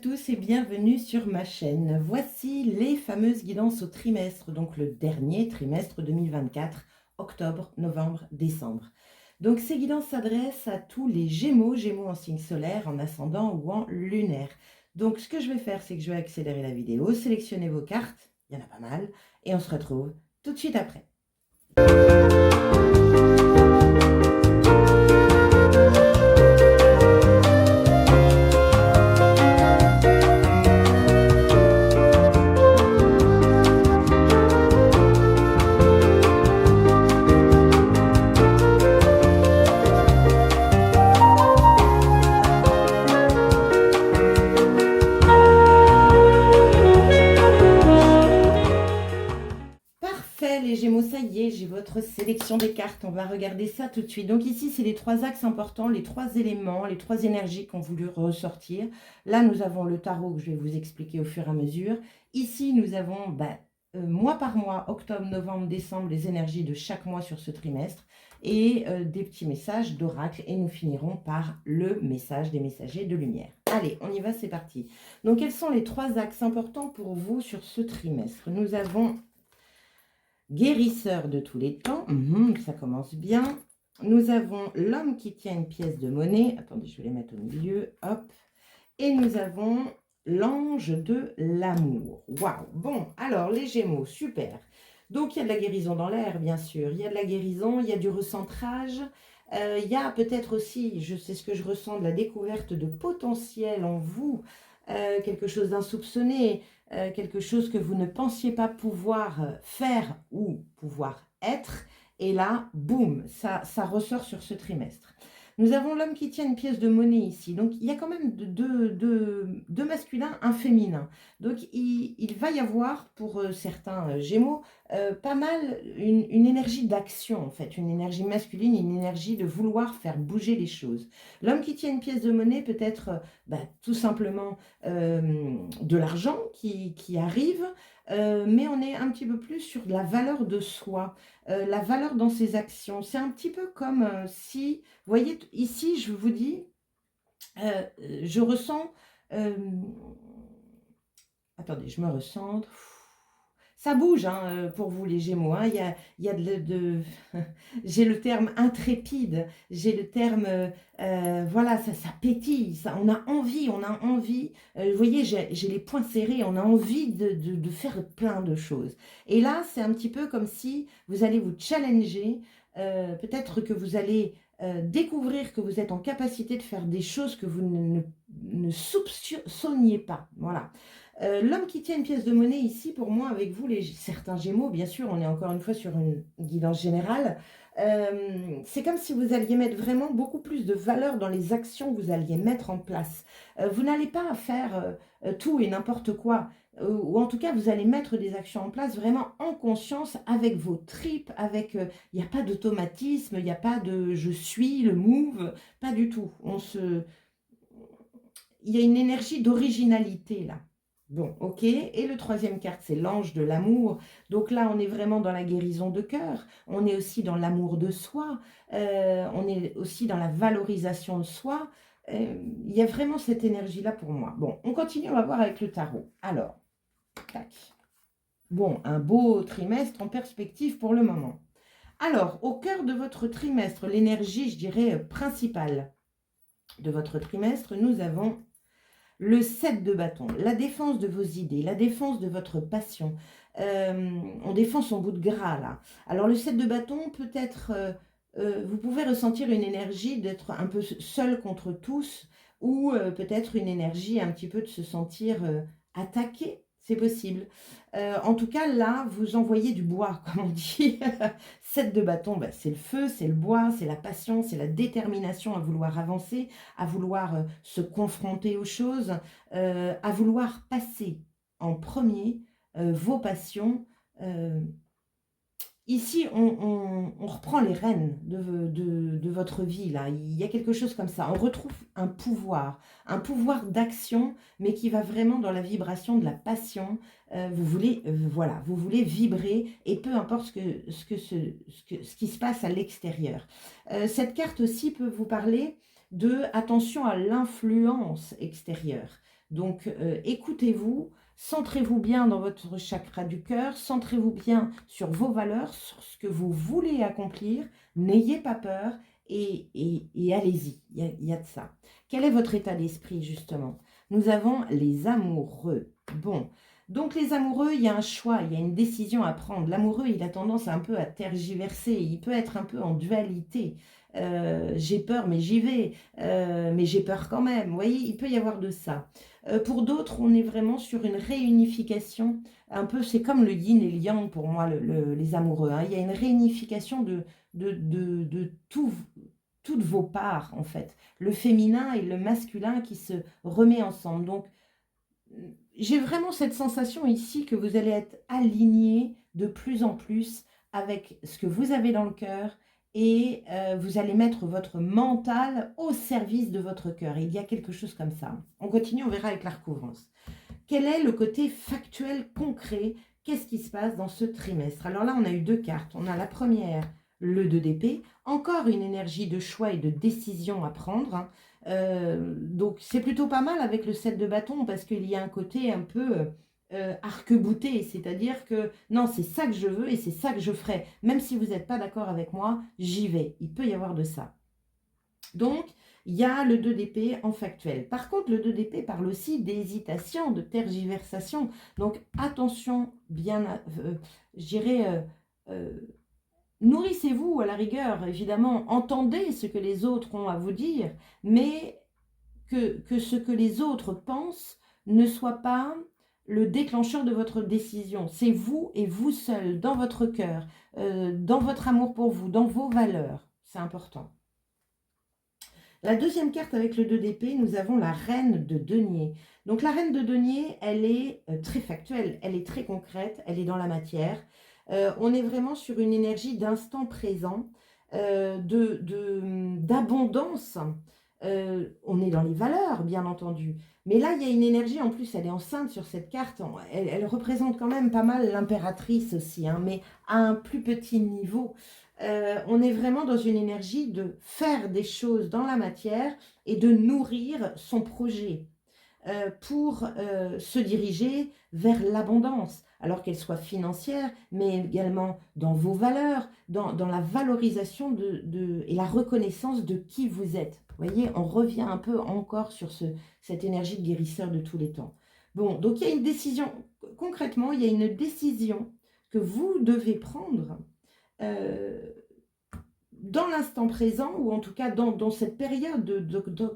tous et bienvenue sur ma chaîne. Voici les fameuses guidances au trimestre, donc le dernier trimestre 2024, octobre, novembre, décembre. Donc ces guidances s'adressent à tous les Gémeaux, Gémeaux en signe solaire, en ascendant ou en lunaire. Donc ce que je vais faire, c'est que je vais accélérer la vidéo, sélectionner vos cartes, il y en a pas mal, et on se retrouve tout de suite après. Parfait les Gémeaux, ça y est, j'ai votre sélection des cartes, on va regarder ça tout de suite. Donc ici, c'est les trois axes importants, les trois éléments, les trois énergies qu'on voulu ressortir. Là, nous avons le tarot que je vais vous expliquer au fur et à mesure. Ici, nous avons mois par mois, octobre, novembre, décembre, les énergies de chaque mois sur ce trimestre et des petits messages d'oracle. Et nous finirons par le message des messagers de lumière. Allez, on y va, c'est parti. Donc, quels sont les trois axes importants pour vous sur ce trimestre? Nous avons guérisseur de tous les temps, ça commence bien. Nous avons l'homme qui tient une pièce de monnaie. Attendez, je vais les mettre au milieu. Hop. Et nous avons l'ange de l'amour. Waouh. Bon, alors les Gémeaux, super. Donc il y a de la guérison dans l'air, bien sûr. Il y a de la guérison, il y a du recentrage. Il y a peut-être aussi, je sais ce que je ressens, de la découverte de potentiel en vous. Quelque chose d'insoupçonné. Quelque chose que vous ne pensiez pas pouvoir faire ou pouvoir être. Et là, boum, ça ressort sur ce trimestre. Nous avons l'homme qui tient une pièce de monnaie ici. Donc, il y a quand même deux masculins, un féminin. Donc, il va y avoir, pour certains Gémeaux, pas mal une énergie d'action, en fait. Une énergie masculine, une énergie de vouloir faire bouger les choses. L'homme qui tient une pièce de monnaie peut être tout simplement de l'argent qui arrive, mais on est un petit peu plus sur la valeur de soi, la valeur dans ses actions. C'est un petit peu comme si, vous voyez, ici, je vous dis, je ressens, attendez, je me recentre. Ça bouge pour vous les Gémeaux. Il y a j'ai le terme intrépide, j'ai le terme, voilà, ça pétille, on a envie. Vous voyez, j'ai les poings serrés, on a envie de faire plein de choses. Et là, c'est un petit peu comme si vous allez vous challenger, peut-être que vous allez découvrir que vous êtes en capacité de faire des choses que vous ne soupçonniez pas. Voilà. L'homme qui tient une pièce de monnaie ici, pour moi, avec vous, certains Gémeaux, bien sûr, on est encore une fois sur une guidance générale, c'est comme si vous alliez mettre vraiment beaucoup plus de valeur dans les actions que vous alliez mettre en place. Vous n'allez pas faire tout et n'importe quoi, ou en tout cas, vous allez mettre des actions en place vraiment en conscience, avec vos tripes, avec, il n'y a pas d'automatisme, il n'y a pas de « je suis », le move, pas du tout. Il y a une énergie d'originalité là. Bon, ok. Et le troisième carte, c'est l'ange de l'amour. Donc là, on est vraiment dans la guérison de cœur. On est aussi dans l'amour de soi. On est aussi dans la valorisation de soi. Il y a vraiment cette énergie-là pour moi. Bon, on continue, on va voir avec le tarot. Alors, tac. Bon, un beau trimestre en perspective pour le moment. Alors, au cœur de votre trimestre, l'énergie, je dirais, principale de votre trimestre, nous avons le 7 de bâton, la défense de vos idées, la défense de votre passion. On défend son bout de gras, là. Alors, le 7 de bâton, peut-être, vous pouvez ressentir une énergie d'être un peu seul contre tous, ou peut-être une énergie un petit peu de se sentir attaqué. C'est possible. En tout cas, là, vous envoyez du bois, comme on dit. 7 de bâton, c'est le feu, c'est le bois, c'est la passion, c'est la détermination à vouloir avancer, à vouloir se confronter aux choses, à vouloir passer en premier vos passions. Ici, on reprend les rênes de votre vie, là. Il y a quelque chose comme ça. On retrouve un pouvoir d'action, mais qui va vraiment dans la vibration de la passion. Vous voulez, voilà, vous voulez vibrer, et peu importe ce qui se passe à l'extérieur. Cette carte aussi peut vous parler de attention à l'influence extérieure. Donc, écoutez-vous, centrez-vous bien dans votre chakra du cœur, centrez-vous bien sur vos valeurs, sur ce que vous voulez accomplir, n'ayez pas peur et allez-y, il y a de ça. Quel est votre état d'esprit justement? Nous avons les amoureux. Bon, donc les amoureux, il y a un choix, il y a une décision à prendre. L'amoureux, il a tendance un peu à tergiverser, il peut être un peu en dualité. J'ai peur, mais j'y vais, mais j'ai peur quand même. Vous voyez, il peut y avoir de ça. Pour d'autres, on est vraiment sur une réunification. Un peu, c'est comme le yin et le yang pour moi, les amoureux. Hein. Il y a une réunification de toutes vos parts, en fait. Le féminin et le masculin qui se remet ensemble. Donc, j'ai vraiment cette sensation ici que vous allez être alignés de plus en plus avec ce que vous avez dans le cœur et vous allez mettre votre mental au service de votre cœur. Il y a quelque chose comme ça. On continue, on verra avec la recouvrance. Quel est le côté factuel, concret? Qu'est-ce qui se passe dans ce trimestre? Alors là, on a eu 2 cartes. On a la première, le 2 d'épée. Encore une énergie de choix et de décision à prendre. Hein. Donc c'est plutôt pas mal avec le 7 de bâton parce qu'il y a un côté un peu arc-bouté, c'est-à-dire que non, c'est ça que je veux et c'est ça que je ferai. Même si vous n'êtes pas d'accord avec moi, j'y vais. Il peut y avoir de ça. Donc, il y a le 2 d'épée en factuel. Par contre, le 2 d'épée parle aussi d'hésitation, de tergiversation. Donc, attention, bien, je dirais, nourrissez-vous à la rigueur, évidemment, entendez ce que les autres ont à vous dire, mais que ce que les autres pensent ne soit pas le déclencheur de votre décision. C'est vous et vous seul, dans votre cœur, dans votre amour pour vous, dans vos valeurs. C'est important. La deuxième carte avec le 2 d'épée, nous avons la reine de denier. Donc la reine de denier, elle est très factuelle, elle est très concrète, elle est dans la matière. On est vraiment sur une énergie d'instant présent, d'abondance. On est dans les valeurs, bien entendu. Mais là, il y a une énergie, en plus, elle est enceinte sur cette carte. Elle représente quand même pas mal l'impératrice aussi, hein, mais à un plus petit niveau. On est vraiment dans une énergie de faire des choses dans la matière et de nourrir son projet pour se diriger vers l'abondance, alors qu'elle soit financière, mais également dans vos valeurs, dans la valorisation et la reconnaissance de qui vous êtes. Vous voyez, on revient un peu encore sur cette énergie de guérisseur de tous les temps. Bon, donc il y a une décision, concrètement, il y a une décision que vous devez prendre dans l'instant présent, ou en tout cas dans cette période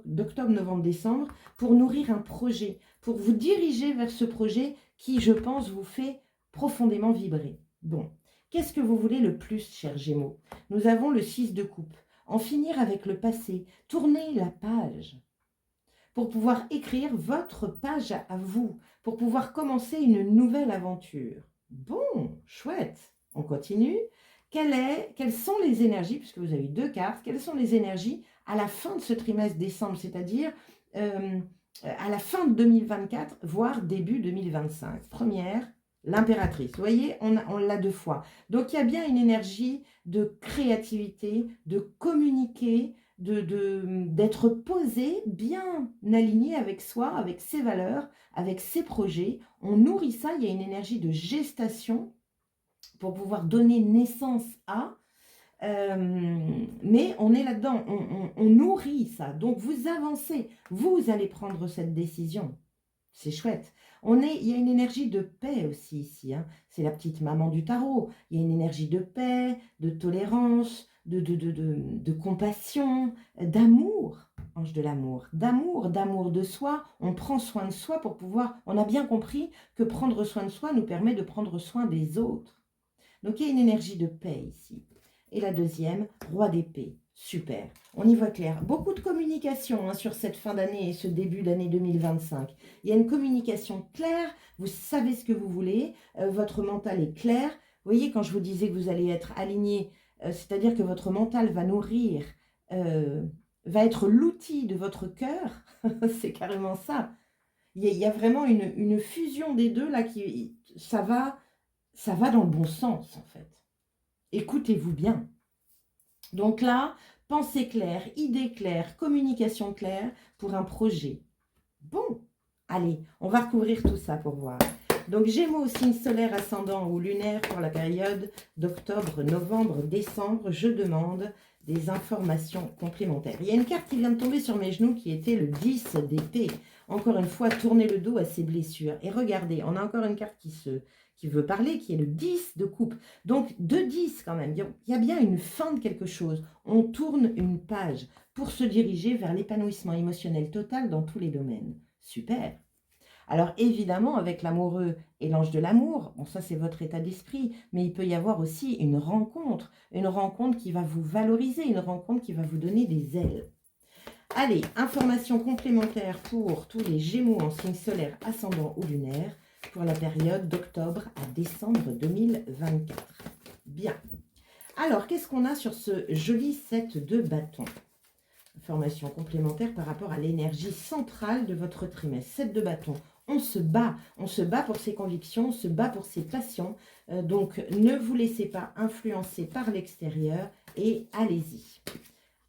d'octobre, novembre, décembre, pour nourrir un projet, pour vous diriger vers ce projet qui, je pense, vous fait profondément vibrer. Bon, qu'est-ce que vous voulez le plus, chers Gémeaux? Nous avons le 6 de coupe. En finir avec le passé, tourner la page pour pouvoir écrire votre page à vous, pour pouvoir commencer une nouvelle aventure. Bon, chouette, on continue. Quelles sont les énergies, puisque vous avez 2 cartes, quelles sont les énergies à la fin de ce trimestre décembre, c'est-à-dire à la fin de 2024, voire début 2025. Première, l'impératrice. Vous voyez, on l'a 2 fois. Donc, il y a bien une énergie de créativité, de communiquer, d'être posé, bien aligné avec soi, avec ses valeurs, avec ses projets. On nourrit ça, il y a une énergie de gestation pour pouvoir donner naissance à, mais on est là-dedans, on nourrit ça. Donc vous avancez, vous allez prendre cette décision. C'est chouette. Il y a une énergie de paix aussi ici. Hein. C'est la petite maman du tarot. Il y a une énergie de paix, de tolérance, de compassion, d'amour. Ange de l'amour. D'amour de soi. On prend soin de soi pour pouvoir... On a bien compris que prendre soin de soi nous permet de prendre soin des autres. Donc, il y a une énergie de paix ici. Et la deuxième, roi d'épée. Super, on y voit clair. Beaucoup de communication hein, sur cette fin d'année et ce début d'année 2025. Il y a une communication claire, vous savez ce que vous voulez, votre mental est clair. Vous voyez, quand je vous disais que vous allez être aligné, c'est-à-dire que votre mental va nourrir, va être l'outil de votre cœur, c'est carrément ça. Il y a vraiment une fusion des deux, là, ça va dans le bon sens, en fait. Écoutez-vous bien. Donc là, pensée claire, idée claire, communication claire pour un projet. Bon, Allez, on va recouvrir tout ça pour voir. Donc, Gémeaux, signe solaire, ascendant ou lunaire pour la période d'octobre, novembre, décembre. Je demande des informations complémentaires. Il y a une carte qui vient de tomber sur mes genoux qui était le 10 d'épée. Encore une fois, tournez le dos à ses blessures. Et regardez, on a encore une carte qui veut parler, qui est le 10 de coupe. Donc, 2-10 quand même. Il y a bien une fin de quelque chose. On tourne une page pour se diriger vers l'épanouissement émotionnel total dans tous les domaines. Super. Alors évidemment, avec l'amoureux et l'ange de l'amour, bon ça c'est votre état d'esprit, mais il peut y avoir aussi une rencontre qui va vous valoriser, une rencontre qui va vous donner des ailes. Allez, information complémentaire pour tous les Gémeaux en signe solaire, ascendant ou lunaire, pour la période d'octobre à décembre 2024. Bien. Alors, qu'est-ce qu'on a sur ce joli set de bâtons? Information complémentaire par rapport à l'énergie centrale de votre trimestre. 7 de bâtons. On se bat pour ses convictions, on se bat pour ses passions. Donc, ne vous laissez pas influencer par l'extérieur et allez-y.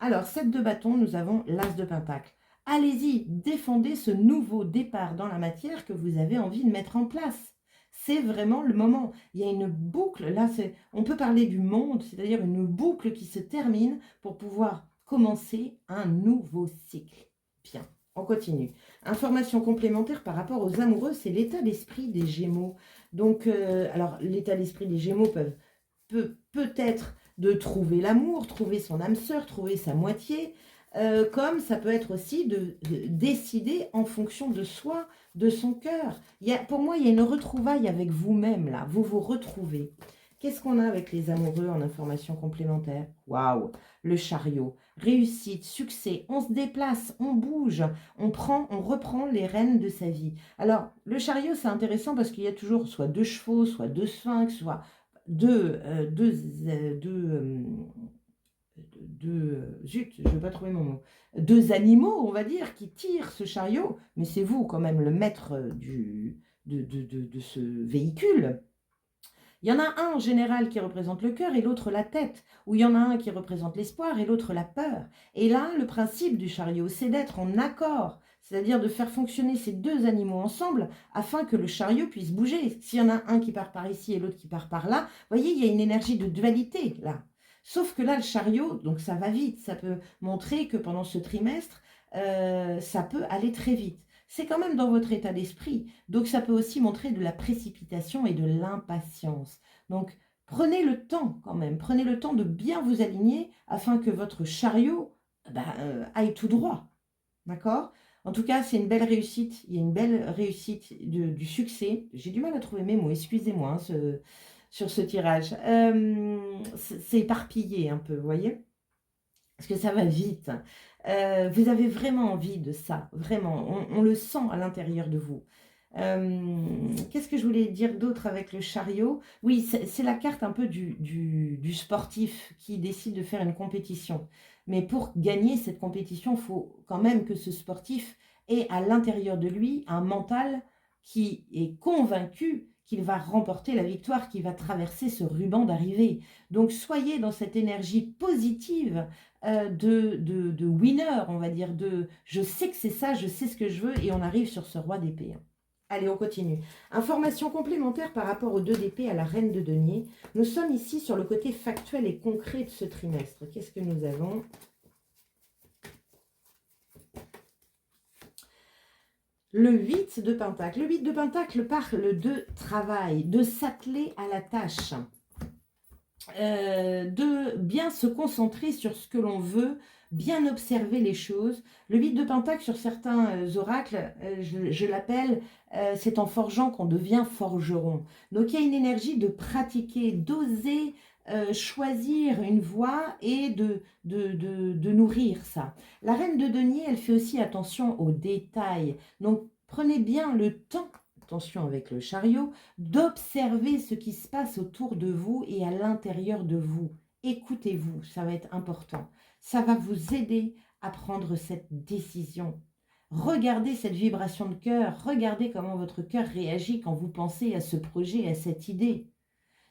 Alors, 7 de bâtons, nous avons l'as de pentacle. Allez-y, défendez ce nouveau départ dans la matière que vous avez envie de mettre en place. C'est vraiment le moment. Il y a une boucle, là, on peut parler du monde, c'est-à-dire une boucle qui se termine pour pouvoir commencer un nouveau cycle. Bien, on continue. Information complémentaire par rapport aux amoureux, c'est l'état d'esprit des Gémeaux. Donc, alors, l'état d'esprit des Gémeaux peut-être de trouver l'amour, trouver son âme sœur, trouver sa moitié, comme ça peut être aussi de décider en fonction de soi, de son cœur. Pour moi, il y a une retrouvaille avec vous-même, là. Vous vous retrouvez. Qu'est-ce qu'on a avec les amoureux en information complémentaire? Waouh! Le chariot. Réussite, succès, on se déplace, on bouge, on reprend les rênes de sa vie. Alors, le chariot, c'est intéressant parce qu'il y a toujours soit 2 chevaux, soit 2 sphinx, soit zut, je ne vais pas trouver mon mot, 2 animaux, on va dire, qui tirent ce chariot, mais c'est vous quand même le maître de ce véhicule. Il y en a un en général qui représente le cœur et l'autre la tête, ou il y en a un qui représente l'espoir et l'autre la peur. Et là, le principe du chariot, c'est d'être en accord, c'est-à-dire de faire fonctionner ces 2 animaux ensemble afin que le chariot puisse bouger. S'il y en a un qui part par ici et l'autre qui part par là, vous voyez, il y a une énergie de dualité là. Sauf que là, le chariot, donc ça va vite, ça peut montrer que pendant ce trimestre, ça peut aller très vite. C'est quand même dans votre état d'esprit. Donc, ça peut aussi montrer de la précipitation et de l'impatience. Donc, prenez le temps quand même. Prenez le temps de bien vous aligner afin que votre chariot aille tout droit. D'accord? En tout cas, c'est une belle réussite. Il y a une belle réussite du succès. J'ai du mal à trouver mes mots. Excusez-moi sur ce tirage. C'est éparpillé un peu, vous voyez? Parce que ça va vite. Vous avez vraiment envie de ça, vraiment. On le sent à l'intérieur de vous. Qu'est-ce que je voulais dire d'autre avec le chariot? Oui, c'est la carte un peu du sportif qui décide de faire une compétition. Mais pour gagner cette compétition, il faut quand même que ce sportif ait à l'intérieur de lui un mental qui est convaincu qu'il va remporter la victoire, qu'il va traverser ce ruban d'arrivée. Donc, soyez dans cette énergie positive de winner, on va dire, de je sais que c'est ça, je sais ce que je veux, et on arrive sur ce roi d'épée. Allez, on continue. Information complémentaire par rapport aux 2 d'épée à la reine de denier. Nous sommes ici sur le côté factuel et concret de ce trimestre. Qu'est-ce que nous avons? Le 8 de pentacle. Le 8 de pentacle parle de travail, de s'atteler à la tâche. De bien se concentrer sur ce que l'on veut, bien observer les choses. Le 8 de pentacle sur certains oracles, je l'appelle, c'est en forgeant qu'on devient forgeron. Donc il y a une énergie de pratiquer, d'oser choisir une voie et de nourrir ça. La reine de denier, elle fait aussi attention aux détails. Donc prenez bien le temps, attention avec le chariot, d'observer ce qui se passe autour de vous et à l'intérieur de vous. Écoutez-vous, ça va être important. Ça va vous aider à prendre cette décision. Regardez cette vibration de cœur, regardez comment votre cœur réagit quand vous pensez à ce projet, à cette idée.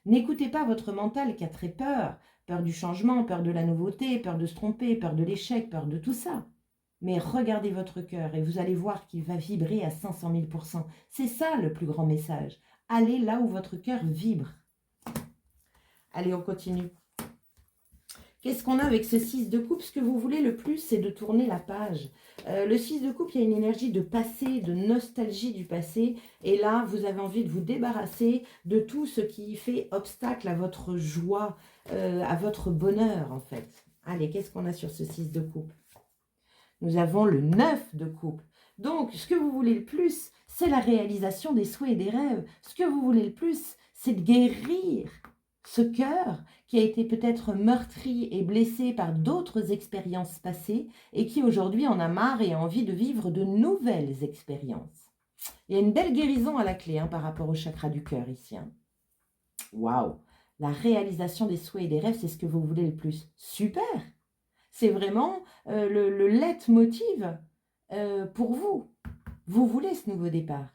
N'écoutez pas votre mental qui a très peur, peur du changement, peur de la nouveauté, peur de se tromper, peur de l'échec, peur de tout ça. mais regardez votre cœur et vous allez voir qu'il va vibrer à 500 000%. C'est ça le plus grand message. Allez là où votre cœur vibre. Allez, on continue. Qu'est-ce qu'on a avec ce 6 de coupe? Ce que vous voulez le plus, c'est de tourner la page. Le 6 de coupe, il y a une énergie de passé, de nostalgie du passé. Et là, vous avez envie de vous débarrasser de tout ce qui fait obstacle à votre joie, à votre bonheur, en fait. Allez, qu'est-ce qu'on a sur ce 6 de coupe? Nous avons le 9 de coupe. Donc, ce que vous voulez le plus, c'est la réalisation des souhaits et des rêves. Ce que vous voulez le plus, c'est de guérir ce cœur qui a été peut-être meurtri et blessé par d'autres expériences passées et qui aujourd'hui en a marre et a envie de vivre de nouvelles expériences. Il y a une belle guérison à la clé par rapport au chakra du cœur ici. Waouh! La réalisation des souhaits et des rêves, c'est ce que vous voulez le plus. Super! C'est vraiment le leitmotiv pour vous. Vous voulez ce nouveau départ.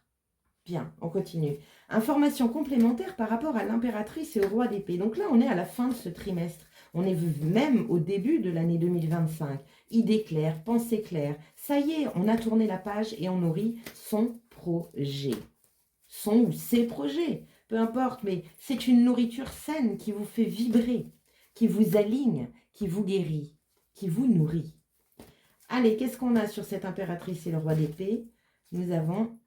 Bien, on continue. Information complémentaire par rapport à l'impératrice et au roi d'épée. Donc là, on est à la fin de ce trimestre. On est même au début de l'année 2025. Idées claires, pensées claires. Ça y est, on a tourné la page et on nourrit son projet. Son ou ses projets, peu importe, mais c'est une nourriture saine qui vous fait vibrer, qui vous aligne, qui vous guérit, qui vous nourrit. Allez, qu'est-ce qu'on a sur cette impératrice et le roi d'épée? Nous avons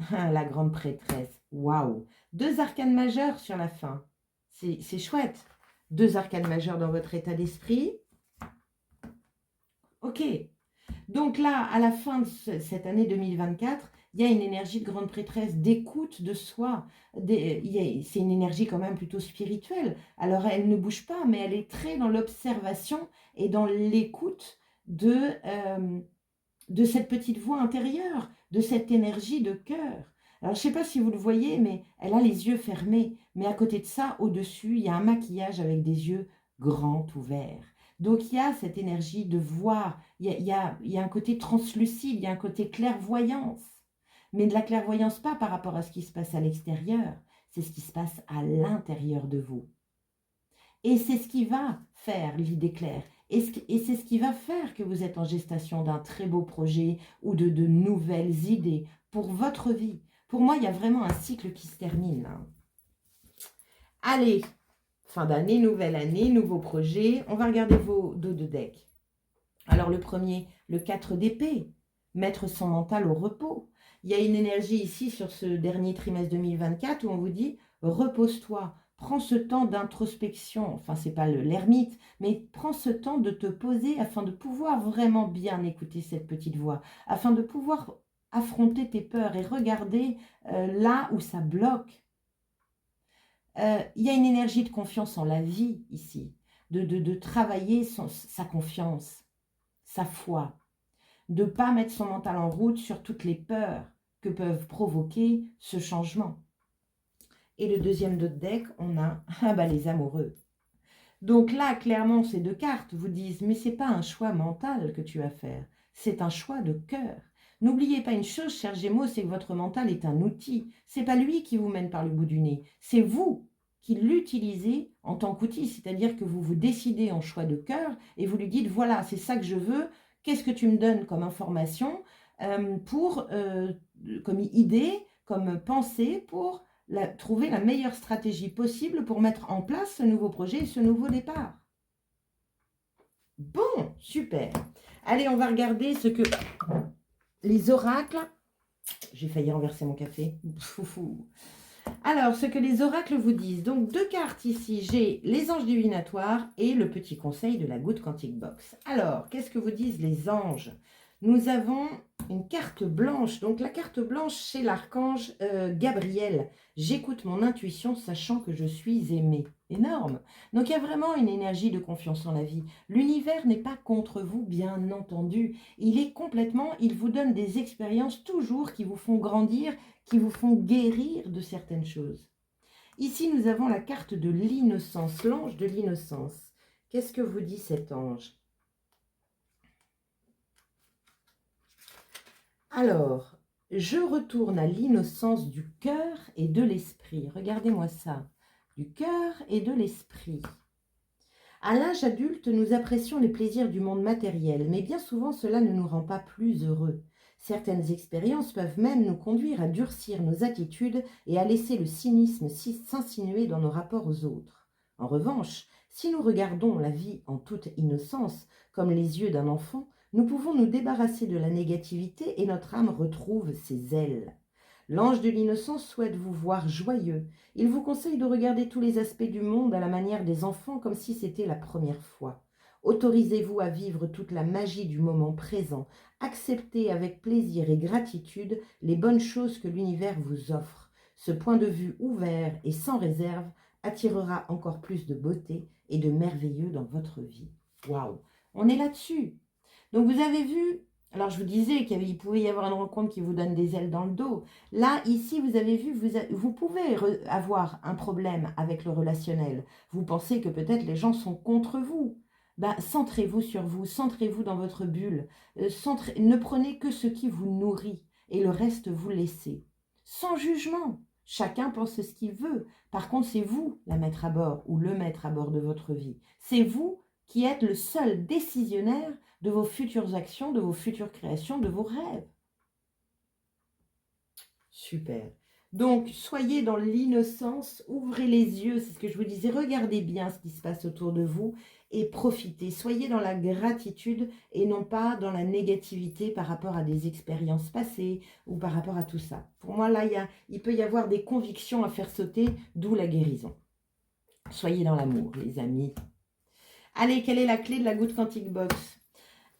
la grande prêtresse. Waouh! 2 arcanes majeures sur la fin. C'est chouette. 2 arcanes majeures dans votre état d'esprit. Ok. Donc là, à la fin de cette année 2024, il y a une énergie de grande prêtresse, d'écoute de soi. C'est une énergie quand même plutôt spirituelle. Alors, elle ne bouge pas, mais elle est très dans l'observation et dans l'écoute de cette petite voix intérieure, de cette énergie de cœur. Alors, je ne sais pas si vous le voyez, mais elle a les yeux fermés. Mais à côté de ça, au-dessus, il y a un maquillage avec des yeux grands ouverts. Donc, il y a cette énergie de voir, il y a un côté translucide, il y a un côté clairvoyance. Mais de la clairvoyance pas par rapport à ce qui se passe à l'extérieur, c'est ce qui se passe à l'intérieur de vous. Et c'est ce qui va faire l'idée claire. Et c'est ce qui va faire que vous êtes en gestation d'un très beau projet ou de nouvelles idées pour votre vie. Pour moi, il y a vraiment un cycle qui se termine. Allez, fin d'année, nouvelle année, nouveau projet. On va regarder vos dos de deck. Alors le premier, le 4 d'épée, mettre son mental au repos. Il y a une énergie ici sur ce dernier trimestre 2024 où on vous dit repose-toi. Prends ce temps d'introspection, enfin c'est pas l'ermite, mais prends ce temps de te poser afin de pouvoir vraiment bien écouter cette petite voix, afin de pouvoir affronter tes peurs et regarder là où ça bloque. Il y a une énergie de confiance en la vie ici, de travailler sa confiance, sa foi, de ne pas mettre son mental en route sur toutes les peurs que peuvent provoquer ce changement. Et le deuxième de deck, on a les amoureux. Donc là, clairement, ces 2 cartes vous disent, mais ce n'est pas un choix mental que tu vas faire, c'est un choix de cœur. N'oubliez pas une chose, chers Gémeaux, c'est que votre mental est un outil. Ce n'est pas lui qui vous mène par le bout du nez, c'est vous qui l'utilisez en tant qu'outil, c'est-à-dire que vous vous décidez en choix de cœur et vous lui dites, voilà, c'est ça que je veux, qu'est-ce que tu me donnes comme information, comme idée, comme pensée pour trouver la meilleure stratégie possible pour mettre en place ce nouveau projet et ce nouveau départ. Bon, super. Allez, on va regarder ce que les oracles... J'ai failli renverser mon café. Alors, ce que les oracles vous disent. Donc, 2 cartes ici. J'ai les anges divinatoires et le petit conseil de la goutte Quantic Box. Alors, qu'est-ce que vous disent les anges? Nous avons une carte blanche. Donc, la carte blanche, c'est l'archange Gabriel. J'écoute mon intuition, sachant que je suis aimée. Énorme. Donc, il y a vraiment une énergie de confiance en la vie. L'univers n'est pas contre vous, bien entendu. Il vous donne des expériences toujours qui vous font grandir, qui vous font guérir de certaines choses. Ici, nous avons la carte de l'innocence, l'ange de l'innocence. Qu'est-ce que vous dit cet ange? Alors, je retourne à l'innocence du cœur et de l'esprit. Regardez-moi ça. Du cœur et de l'esprit. À l'âge adulte, nous apprécions les plaisirs du monde matériel, mais bien souvent cela ne nous rend pas plus heureux. Certaines expériences peuvent même nous conduire à durcir nos attitudes et à laisser le cynisme s'insinuer dans nos rapports aux autres. En revanche, si nous regardons la vie en toute innocence, comme les yeux d'un enfant, nous pouvons nous débarrasser de la négativité et notre âme retrouve ses ailes. L'ange de l'innocence souhaite vous voir joyeux. Il vous conseille de regarder tous les aspects du monde à la manière des enfants comme si c'était la première fois. Autorisez-vous à vivre toute la magie du moment présent. Acceptez avec plaisir et gratitude les bonnes choses que l'univers vous offre. Ce point de vue ouvert et sans réserve attirera encore plus de beauté et de merveilleux dans votre vie. Waouh! On est là-dessus. Donc vous avez vu, alors je vous disais qu'il pouvait y avoir une rencontre qui vous donne des ailes dans le dos. Là, ici, vous avez vu, vous pouvez avoir un problème avec le relationnel. Vous pensez que peut-être les gens sont contre vous. Ben, centrez-vous sur vous, centrez-vous dans votre bulle. Ne prenez que ce qui vous nourrit et le reste vous laissez. Sans jugement. Chacun pense ce qu'il veut. Par contre, c'est vous la maître à bord ou le maître à bord de votre vie. C'est vous qui êtes le seul décisionnaire de vos futures actions, de vos futures créations, de vos rêves. Super. Donc, soyez dans l'innocence, ouvrez les yeux, c'est ce que je vous disais, regardez bien ce qui se passe autour de vous et profitez. Soyez dans la gratitude et non pas dans la négativité par rapport à des expériences passées ou par rapport à tout ça. Pour moi, là, il peut y avoir des convictions à faire sauter, d'où la guérison. Soyez dans l'amour, les amis. Allez, quelle est la clé de la Good Quantic Box ?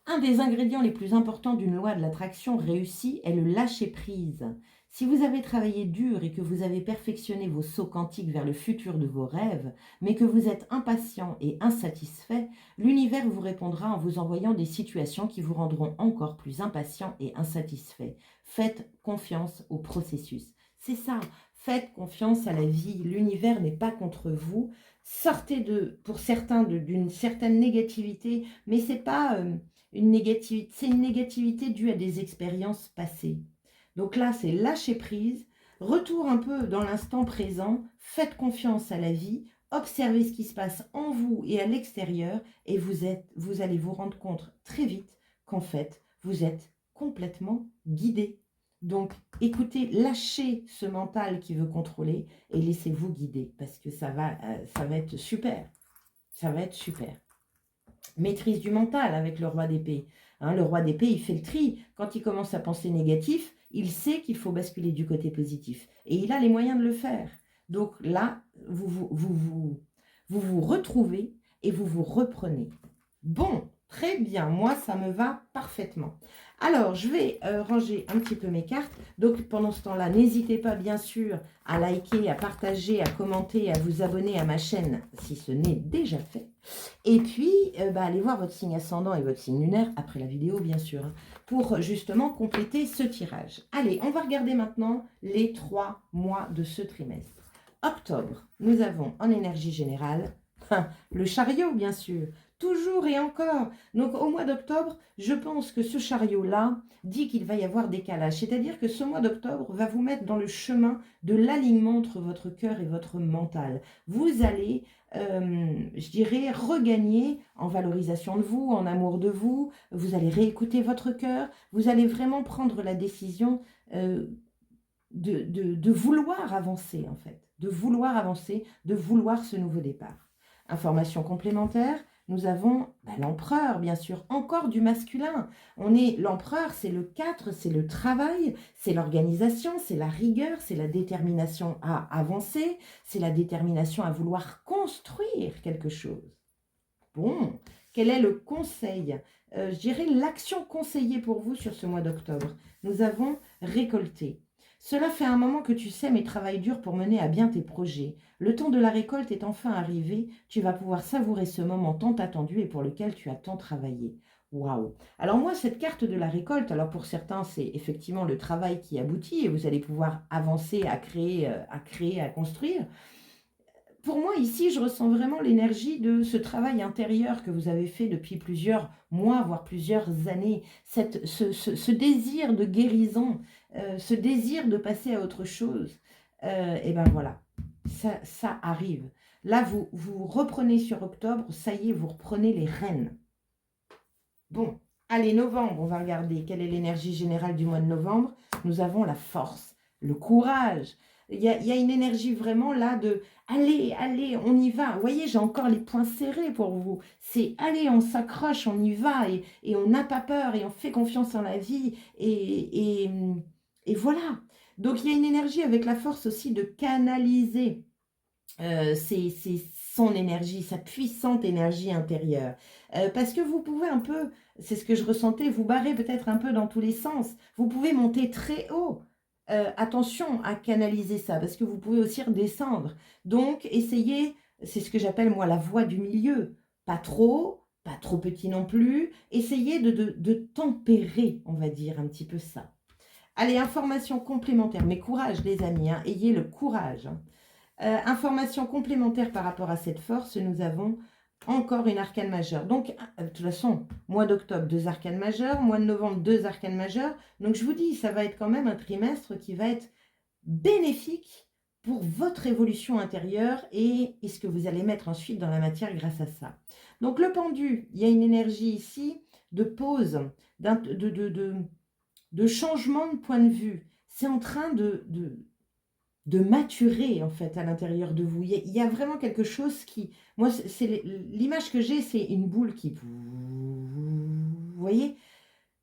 Un des ingrédients les plus importants d'une loi de l'attraction réussie est le lâcher-prise. Si vous avez travaillé dur et que vous avez perfectionné vos sauts quantiques vers le futur de vos rêves, mais que vous êtes impatient et insatisfait, l'univers vous répondra en vous envoyant des situations qui vous rendront encore plus impatient et insatisfait. Faites confiance au processus. C'est ça, faites confiance à la vie. L'univers n'est pas contre vous. Sortez pour certains d'une certaine négativité, mais c'est pas... c'est une négativité due à des expériences passées. Donc là, c'est lâcher prise, retour un peu dans l'instant présent, faites confiance à la vie, observez ce qui se passe en vous et à l'extérieur et vous allez vous rendre compte très vite qu'en fait, vous êtes complètement guidé. Donc, écoutez, lâchez ce mental qui veut contrôler et laissez-vous guider parce que ça va être super. Ça va être super. Maîtrise du mental avec le roi d'épée. Hein, le roi d'épée, il fait le tri. Quand il commence à penser négatif, il sait qu'il faut basculer du côté positif. Et il a les moyens de le faire. Donc là, vous retrouvez et vous vous reprenez. Bon, très bien. Moi, ça me va parfaitement. Alors, je vais ranger un petit peu mes cartes. Donc, pendant ce temps-là, n'hésitez pas, bien sûr, à liker, à partager, à commenter, à vous abonner à ma chaîne si ce n'est déjà fait. Et puis, allez voir votre signe ascendant et votre signe lunaire, après la vidéo, bien sûr, hein, pour justement compléter ce tirage. Allez, on va regarder maintenant les 3 mois de ce trimestre. Octobre, nous avons en énergie générale le chariot, bien sûr. Toujours et encore. Donc, au mois d'octobre, je pense que ce chariot-là dit qu'il va y avoir décalage. C'est-à-dire que ce mois d'octobre va vous mettre dans le chemin de l'alignement entre votre cœur et votre mental. Vous allez, je dirais, regagner en valorisation de vous, en amour de vous. Vous allez réécouter votre cœur. Vous allez vraiment prendre la décision de vouloir avancer, en fait. De vouloir avancer, de vouloir ce nouveau départ. Information complémentaire. Nous avons l'empereur, bien sûr, encore du masculin. L'empereur, c'est le 4, c'est le travail, c'est l'organisation, c'est la rigueur, c'est la détermination à avancer, c'est la détermination à vouloir construire quelque chose. Bon, quel est le conseil? Je dirais l'action conseillée pour vous sur ce mois d'octobre. Nous avons récolté. Cela fait un moment que tu sèmes et travailles dur pour mener à bien tes projets. Le temps de la récolte est enfin arrivé. Tu vas pouvoir savourer ce moment tant attendu et pour lequel tu as tant travaillé. Waouh! Alors moi, cette carte de la récolte, alors pour certains, c'est effectivement le travail qui aboutit et vous allez pouvoir avancer à créer, à construire. Pour moi, ici, je ressens vraiment l'énergie de ce travail intérieur que vous avez fait depuis plusieurs mois, voire plusieurs années. Ce désir de guérison, ce désir de passer à autre chose. Et ben voilà, ça arrive. Là, vous reprenez sur octobre, ça y est, vous reprenez les rênes. Bon, allez, novembre, on va regarder quelle est l'énergie générale du mois de novembre. Nous avons la force, le courage. Il y a une énergie vraiment là de « allez, allez, on y va ». Vous voyez, j'ai encore les poings serrés pour vous. C'est « allez, on s'accroche, on y va et on n'a pas peur et on fait confiance en la vie ». Et voilà. Donc, il y a une énergie avec la force aussi de canaliser c'est son énergie, sa puissante énergie intérieure. Parce que vous pouvez un peu, c'est ce que je ressentais, vous barrer peut-être un peu dans tous les sens. Vous pouvez monter très haut. Attention à canaliser ça, parce que vous pouvez aussi redescendre. Donc, essayez, c'est ce que j'appelle moi la voie du milieu. Pas trop, pas trop petit non plus. Essayez de tempérer, on va dire, un petit peu ça. Allez, information complémentaire, mais courage les amis, hein, ayez le courage. Information complémentaire par rapport à cette force, nous avons encore une arcane majeure. Donc, de toute façon, mois d'octobre, 2 arcanes majeures, mois de novembre, 2 arcanes majeures. Donc, je vous dis, ça va être quand même un trimestre qui va être bénéfique pour votre évolution intérieure et ce que vous allez mettre ensuite dans la matière grâce à ça. Donc, le pendu, il y a une énergie ici de pause, de changement de point de vue. C'est en train de maturer en fait à l'intérieur de vous. Il y a vraiment quelque chose qui... Moi, c'est l'image que j'ai, c'est une boule qui... Vous voyez,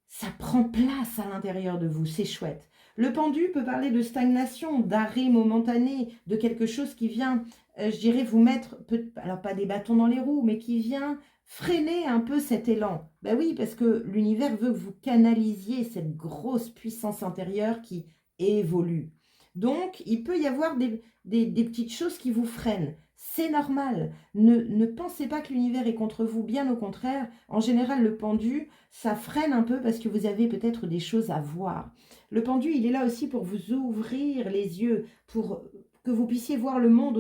ça prend place à l'intérieur de vous, c'est chouette. Le pendu peut parler de stagnation, d'arrêt momentané, de quelque chose qui vient, je dirais, vous mettre, alors pas des bâtons dans les roues, mais qui vient freiner un peu cet élan. Ben oui, parce que l'univers veut que vous canalisiez cette grosse puissance intérieure qui évolue. Donc, il peut y avoir des petites choses qui vous freinent. C'est normal. Ne pensez pas que l'univers est contre vous, bien au contraire. En général, le pendu, ça freine un peu parce que vous avez peut-être des choses à voir. Le pendu, il est là aussi pour vous ouvrir les yeux, pour que vous puissiez voir le monde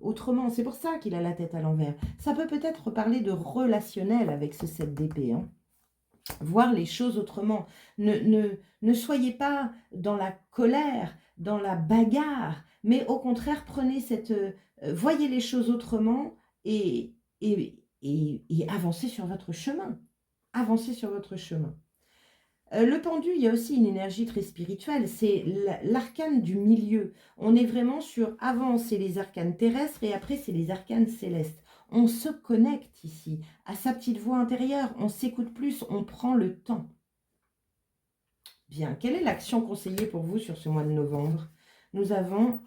autrement. C'est pour ça qu'il a la tête à l'envers. Ça peut peut-être parler de relationnel avec ce 7 d'épée, hein. Voir les choses autrement. Ne soyez pas dans la colère, dans la bagarre, mais au contraire, prenez voyez les choses autrement et avancez sur votre chemin. Avancez sur votre chemin. Le pendu, il y a aussi une énergie très spirituelle, c'est l'arcane du milieu. On est vraiment sur, avant c'est les arcanes terrestres et après c'est les arcanes célestes. On se connecte ici à sa petite voix intérieure, on s'écoute plus, on prend le temps. Bien, quelle est l'action conseillée pour vous sur ce mois de novembre? Nous avons...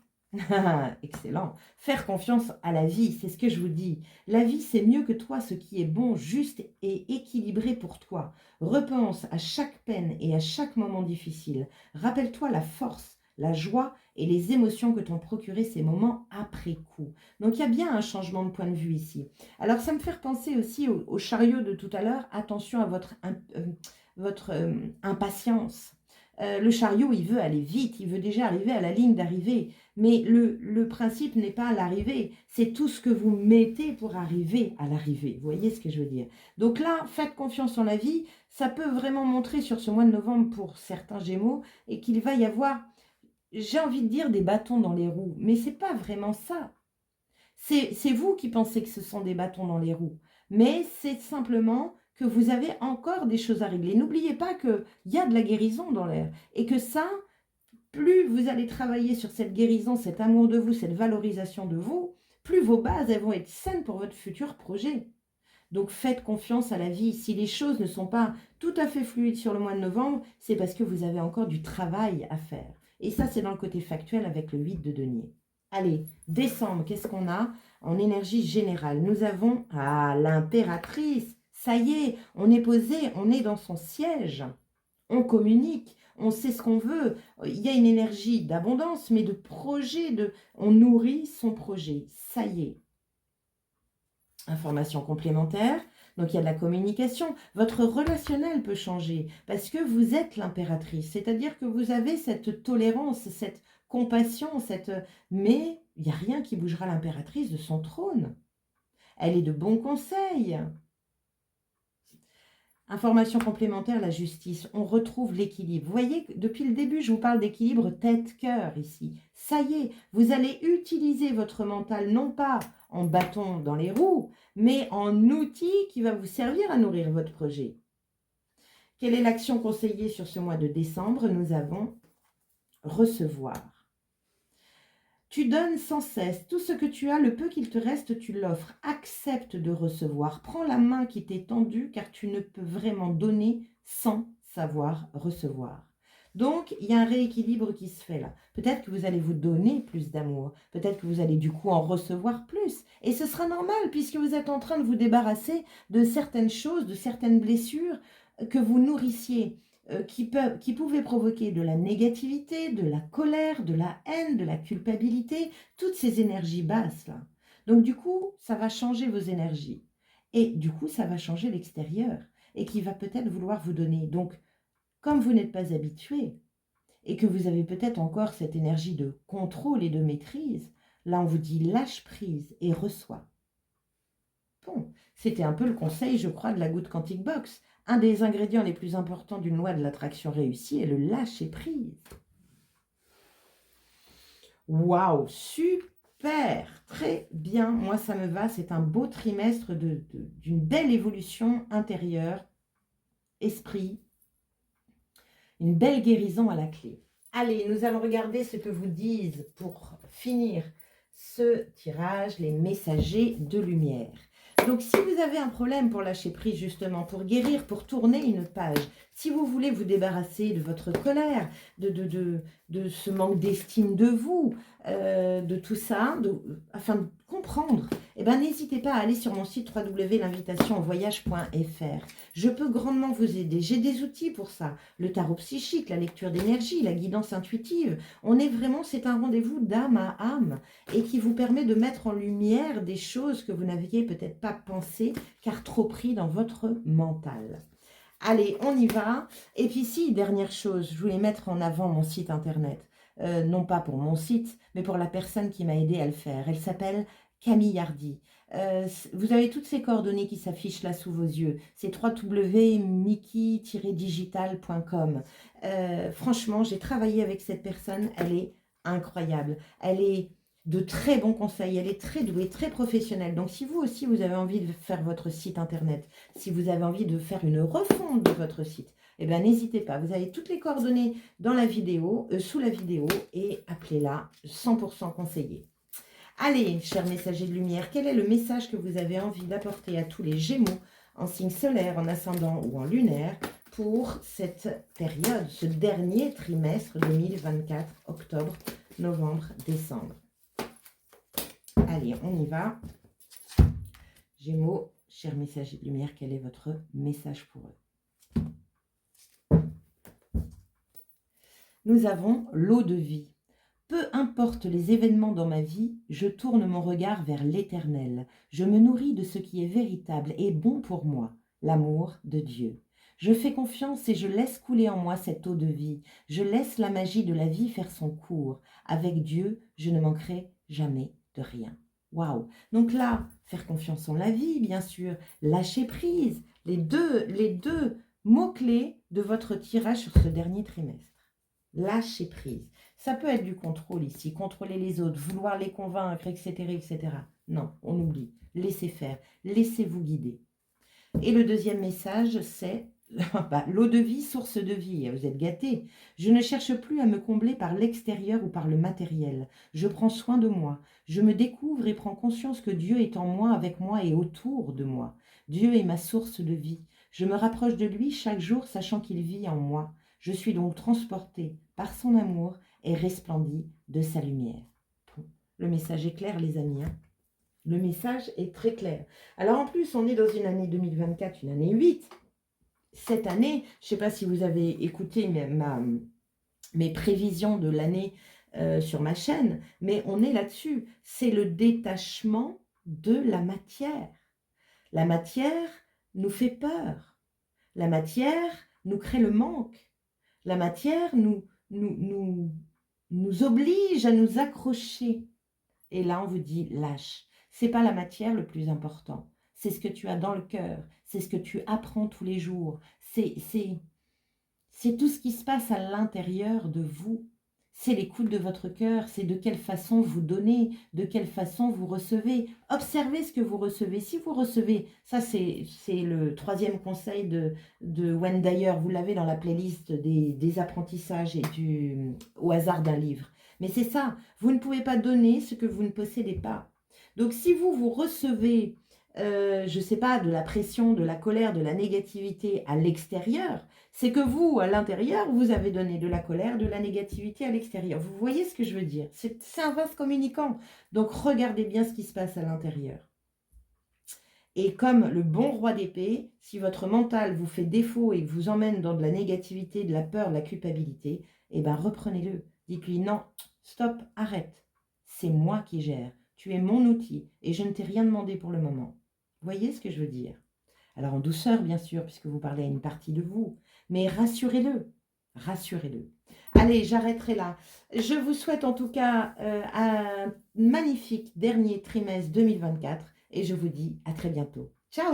Excellent. Faire confiance à la vie, c'est ce que je vous dis. La vie, c'est mieux que toi, ce qui est bon, juste et équilibré pour toi. Repense à chaque peine et à chaque moment difficile. Rappelle-toi la force, la joie et les émotions que t'ont procuré ces moments après coup. Donc, il y a bien un changement de point de vue ici. Alors, ça me fait penser aussi au chariot de tout à l'heure. Attention à votre impatience. Le chariot, il veut aller vite, il veut déjà arriver à la ligne d'arrivée. Mais le principe n'est pas l'arrivée, c'est tout ce que vous mettez pour arriver à l'arrivée. Vous voyez ce que je veux dire? Donc là, faites confiance en la vie. Ça peut vraiment montrer sur ce mois de novembre pour certains Gémeaux et qu'il va y avoir, j'ai envie de dire, des bâtons dans les roues. Mais ce n'est pas vraiment ça. C'est vous qui pensez que ce sont des bâtons dans les roues. Mais c'est simplement que vous avez encore des choses à régler. N'oubliez pas qu'il y a de la guérison dans l'air et que ça, plus vous allez travailler sur cette guérison, cet amour de vous, cette valorisation de vous, plus vos bases elles vont être saines pour votre futur projet. Donc faites confiance à la vie. Si les choses ne sont pas tout à fait fluides sur le mois de novembre, c'est parce que vous avez encore du travail à faire. Et ça, c'est dans le côté factuel avec le 8 de denier. Allez, décembre, qu'est-ce qu'on a en énergie générale? Nous avons l'impératrice. Ça y est, on est posé, on est dans son siège. On communique, on sait ce qu'on veut. Il y a une énergie d'abondance, mais de projet. On nourrit son projet. Ça y est. Information complémentaire. Donc, il y a de la communication. Votre relationnel peut changer parce que vous êtes l'impératrice. C'est-à-dire que vous avez cette tolérance, cette compassion, mais il n'y a rien qui bougera l'impératrice de son trône. Elle est de bons conseils. Information complémentaire, la justice. On retrouve l'équilibre. Vous voyez, depuis le début, je vous parle d'équilibre tête-cœur ici. Ça y est, vous allez utiliser votre mental, non pas en bâton dans les roues, mais en outil qui va vous servir à nourrir votre projet. Quelle est l'action conseillée sur ce mois de décembre? Nous avons recevoir. Tu donnes sans cesse tout ce que tu as, le peu qu'il te reste, tu l'offres. Accepte de recevoir. Prends la main qui t'est tendue car tu ne peux vraiment donner sans savoir recevoir. Donc, il y a un rééquilibre qui se fait là. Peut-être que vous allez vous donner plus d'amour. Peut-être que vous allez du coup en recevoir plus. Et ce sera normal puisque vous êtes en train de vous débarrasser de certaines choses, de certaines blessures que vous nourrissiez. Qui pouvaient provoquer de la négativité, de la colère, de la haine, de la culpabilité, toutes ces énergies basses là. Donc du coup, ça va changer vos énergies. Et du coup, ça va changer l'extérieur et qui va peut-être vouloir vous donner. Donc, comme vous n'êtes pas habitué et que vous avez peut-être encore cette énergie de contrôle et de maîtrise, là on vous dit lâche prise et reçois. Bon, c'était un peu le conseil, je crois, de la Good Quantic Box. Un des ingrédients les plus importants d'une loi de l'attraction réussie est le lâcher prise. Waouh, super, très bien. Moi, ça me va. C'est un beau trimestre d'une belle évolution intérieure, esprit, une belle guérison à la clé. Allez, nous allons regarder ce que vous disent pour finir ce tirage, les messagers de lumière. Donc, si vous avez un problème pour lâcher prise, justement, pour guérir, pour tourner une page, si vous voulez vous débarrasser de votre colère, de ce manque d'estime de vous, de tout ça, afin de comprendre, eh ben, n'hésitez pas à aller sur mon site www.l'invitationenvoyage.fr. Je peux grandement vous aider. J'ai des outils pour ça. Le tarot psychique, la lecture d'énergie, la guidance intuitive. On est vraiment, c'est un rendez-vous d'âme à âme et qui vous permet de mettre en lumière des choses que vous n'aviez peut-être pas pensé car trop pris dans votre mental. Allez, on y va. Et puis si, dernière chose, je voulais mettre en avant mon site internet. Non pas pour mon site, mais pour la personne qui m'a aidé à le faire. Elle s'appelle Camille Hardy. Vous avez toutes ces coordonnées qui s'affichent là sous vos yeux. C'est www.miki-digital.com. Franchement, j'ai travaillé avec cette personne. Elle est incroyable. Elle est de très bons conseils. Elle est très douée, très professionnelle. Donc, si vous aussi, vous avez envie de faire votre site internet, si vous avez envie de faire une refonte de votre site, eh bien, n'hésitez pas. Vous avez toutes les coordonnées dans la vidéo, sous la vidéo, et appelez-la 100% conseillée. Allez, chers messagers de lumière, quel est le message que vous avez envie d'apporter à tous les Gémeaux en signe solaire, en ascendant ou en lunaire pour cette période, ce dernier trimestre 2024, octobre, novembre, décembre? Allez, on y va. Gémeaux, chers messagers de lumière, quel est votre message pour eux? Nous avons l'eau de vie. Peu importe les événements dans ma vie, je tourne mon regard vers l'éternel. Je me nourris de ce qui est véritable et bon pour moi, l'amour de Dieu. Je fais confiance et je laisse couler en moi cette eau de vie. Je laisse la magie de la vie faire son cours. Avec Dieu, je ne manquerai jamais de rien. Waouh! Donc là, faire confiance en la vie, bien sûr, lâcher prise, les deux mots-clés de votre tirage sur ce dernier trimestre. Lâcher prise. Ça peut être du contrôle ici, contrôler les autres, vouloir les convaincre, etc., etc. Non, on oublie. Laissez faire, laissez-vous guider. Et le deuxième message, c'est l'eau de vie, source de vie. Vous êtes gâtés. Je ne cherche plus à me combler par l'extérieur ou par le matériel. Je prends soin de moi. Je me découvre et prends conscience que Dieu est en moi, avec moi et autour de moi. Dieu est ma source de vie. Je me rapproche de lui chaque jour, sachant qu'il vit en moi. Je suis donc transportée par son amour et resplendie de sa lumière. Le message est clair, les amis. Le message est très clair. Alors en plus, on est dans une année 2024, une année 8. Cette année, je ne sais pas si vous avez écouté mes prévisions de l'année sur ma chaîne, mais on est là-dessus. C'est le détachement de la matière. La matière nous fait peur. La matière nous crée le manque. La matière nous oblige à nous accrocher. Et là, on vous dit lâche. C'est pas la matière le plus important. C'est ce que tu as dans le cœur. C'est ce que tu apprends tous les jours. C'est tout ce qui se passe à l'intérieur de vous. c'est l'écoute de votre cœur, c'est de quelle façon vous donnez, de quelle façon vous recevez. Observez ce que vous recevez. Si vous recevez, ça c'est le troisième conseil de Wayne Dyer, vous l'avez dans la playlist des apprentissages et au hasard d'un livre. Mais c'est ça, vous ne pouvez pas donner ce que vous ne possédez pas. Donc si vous recevez, je ne sais pas, de la pression, de la colère, de la négativité à l'extérieur, c'est que vous, à l'intérieur, vous avez donné de la colère, de la négativité à l'extérieur. Vous voyez ce que je veux dire? C'est un vase communicant. Donc, regardez bien ce qui se passe à l'intérieur. Et comme le bon roi d'épée, si votre mental vous fait défaut et vous emmène dans de la négativité, de la peur, de la culpabilité, eh bien, reprenez-le. Dites-lui, non, stop, arrête. C'est moi qui gère. Tu es mon outil et je ne t'ai rien demandé pour le moment. Vous voyez ce que je veux dire? Alors en douceur, bien sûr, puisque vous parlez à une partie de vous. Mais rassurez-le. Rassurez-le. Allez, j'arrêterai là. Je vous souhaite en tout cas un magnifique dernier trimestre 2024 et je vous dis à très bientôt. Ciao!